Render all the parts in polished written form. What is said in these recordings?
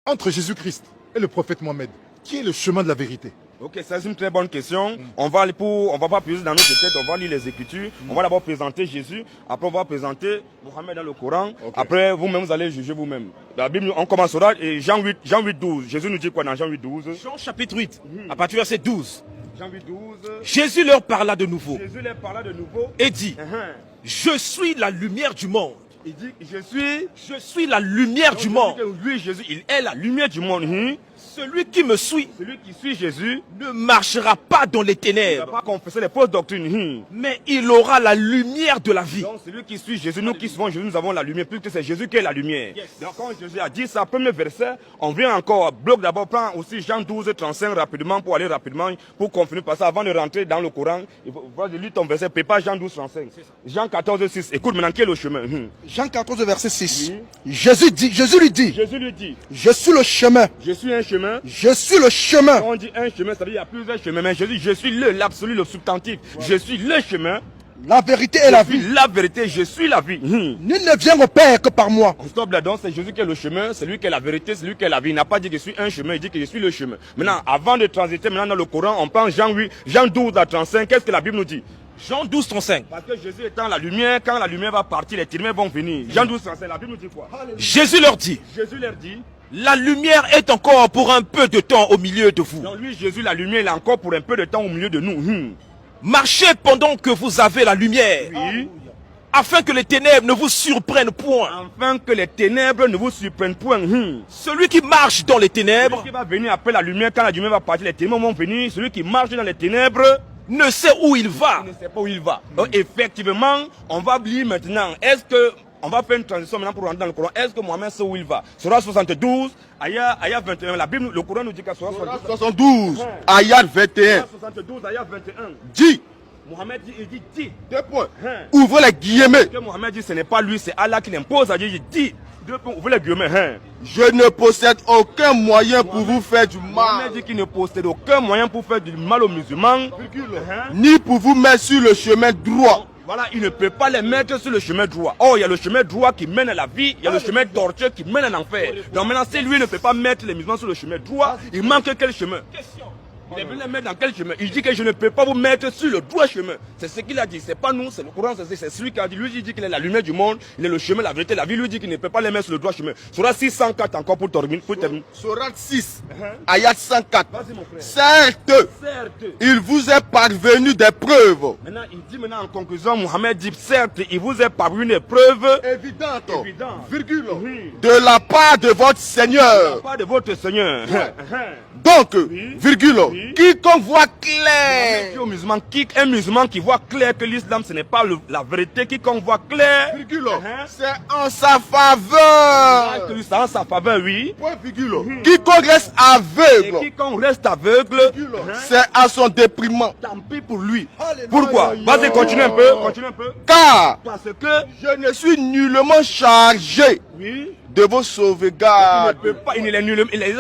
Entre Jésus-Christ et le prophète Mohammed, qui est le chemin de la vérité? Ok, c'est une très bonne question. On va pas plus dans notre tête, on va lire les Écritures. On va d'abord présenter Jésus, après on va présenter Mohammed dans le Coran. Après vous-même vous allez juger vous-même. La Bible, on commencera et Jean 8, 12. Jésus nous dit quoi dans Jean 8, 12? Jean chapitre 8, à partir du verset 12. Jean 8, 12. Jésus leur parla de nouveau Jésus leur parla de nouveau et dit, je suis la lumière du monde. Il dit, je suis la lumière du monde. Lui, Jésus, il est la lumière du monde. Celui qui me suit Celui qui suit Jésus ne marchera pas dans les ne va ténèbres, pas confesser les fausses doctrines. mais il aura la lumière de la vie. Donc celui qui suit Jésus, nous qui suivons Jésus, nous avons la lumière, puisque c'est Jésus qui est la lumière. Donc quand Jésus a dit ça, premier verset, on vient encore, bloc d'abord, prend aussi Jean 12, 35 rapidement, pour aller rapidement, pour confirmer, parce avant de rentrer dans le Coran, il faut lire ton verset, prépare Jean 12, 35. Jean 14, 6, écoute maintenant, quel est le chemin? Jean 14, verset 6. Oui. Jésus lui dit, Jésus lui dit, je suis le chemin, je suis un chemin. je suis le chemin. Quand on dit un chemin, ça veut dire qu'il y a plusieurs chemins, mais Jésus, je suis l'absolu, le substantif. Je suis le chemin. La vérité est la Je suis vie. la vérité, je suis la vie. Nul ne vient au Père que par moi. On stoppe là-dedans, c'est Jésus qui est le chemin, c'est lui qui est la vérité, c'est lui qui est la vie. Il n'a pas dit que je suis un chemin, il dit que je suis le chemin. Maintenant, avant de transiter maintenant dans le Coran, on prend Jean 8, Jean 12 à 35, qu'est-ce que la Bible nous dit? Jean 12, 35. Parce que Jésus étant la lumière, quand la lumière va partir, les ténèbres vont venir. Jean 12, 35, la Bible nous dit quoi? Jésus leur dit, Jésus leur dit, la lumière est encore pour un peu de temps au milieu de vous. donc lui, Jésus, la lumière, il est encore pour un peu de temps au milieu de nous. Marchez pendant que vous avez la lumière, Oui, afin que les ténèbres ne vous surprennent point. afin que les ténèbres ne vous surprennent point. Celui qui marche dans les Celui ténèbres qui va venir après la lumière, quand la lumière va partir, les ténèbres vont venir. Celui qui marche dans les ténèbres, ne sait où il va. il ne sait pas où il va. Donc, effectivement, on va lire maintenant. Est-ce que, on va faire une transition maintenant pour rentrer dans le Coran. Est-ce que Mohammed sait où il va? Surah 72, ayat 21. La Bible, le Coran nous dit qu'à Surah 72, ayat 21. 72, ayat 21. Dit, Mohammed dit, il dit. deux points. Ouvrez les guillemets. Ce que Mohammed dit, ce n'est pas lui, c'est Allah qui l'impose à dire. Il dit, deux points, ouvrez les guillemets. Je ne possède aucun moyen pour vous faire du Mohammed mal, dit qu'il ne possède aucun moyen pour faire du mal aux musulmans. ni pour vous mettre sur le chemin droit. Voilà, il ne peut pas les mettre sur le chemin droit. Or, il y a le chemin droit qui mène à la vie, il y a le chemin tortueux qui mène à l'enfer. Donc maintenant, si lui ne peut pas mettre les musulmans sur le chemin droit, il manque quel chemin? Il est venu les mettre dans quel chemin? Il dit que je ne peux pas vous mettre sur le droit chemin. C'est ce qu'il a dit. C'est pas nous, c'est le Coran, c'est celui qui a dit. Lui, il dit qu'il est la lumière du monde, il est le chemin, la vérité, la vie. Lui dit qu'il ne peut pas les mettre sur le droit chemin. Surah 604 encore pour terminer. Surat 6, ayat 104. Vas-y, mon frère. Certes, Certes. il vous est parvenu des preuves Maintenant, il dit maintenant en conclusion, Mohammed dit, certes, il vous est paru une preuve évidentes, virgule, de la part de votre Seigneur. pas de votre Seigneur. Donc, virgule, quiconque voit Dit clair, aux musulmans, un musulman qui voit clair que l'islam ce n'est pas la vérité, quiconque voit clair, virgule, c'est en sa faveur. que c'est en sa faveur, oui. Point virgule. Quiconque reste Et aveugle, quiconque reste aveugle, c'est à son déprimant. tant pis pour lui. Pourquoi? Vas-y, continue un peu, continue un peu. Car Parce que, je ne suis nullement chargé oui, de vos il ne sauvegardes. peut pas, il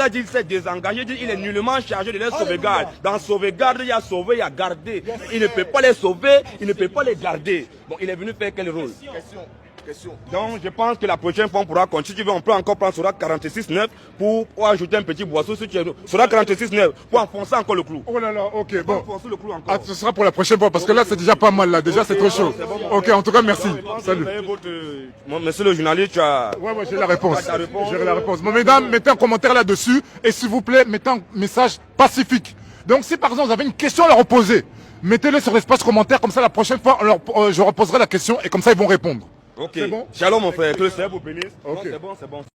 a dit qu'il s'est désengagé, il est nullement chargé de les sauvegarder. Dans sauvegarde, il y a sauvé, il y a gardé. Il ne peut pas les sauver, il ne peut pas les garder. Bon, il est venu faire quel rôle? Question. Donc, je pense que la prochaine fois, on pourra continuer. On peut encore prendre Surah 46.9 pour ajouter un petit boisseau. Si tu es... Surah 46.9 pour enfoncer encore le clou. Oh là là, ok, Pour bon. enfoncer le clou encore. Ah, ce sera pour la prochaine fois, parce que là, c'est déjà pas mal, là. Déjà, c'est trop chaud. Ok, en tout cas, merci. Salut. Monsieur le journaliste, tu as... Ouais, j'ai la réponse. Ta réponse. J'ai la réponse. Bon, mesdames, mettez un commentaire là-dessus. Et s'il vous plaît, mettez un message pacifique. Donc, si par exemple, vous avez une question à leur poser, mettez-le sur l'espace commentaire. Comme ça, la prochaine fois, je reposerai la question et comme ça, ils vont répondre. Ok. C'est bon? Shalom, mon frère. Que le Seigneur vous bénisse. Ok. C'est bon, c'est bon.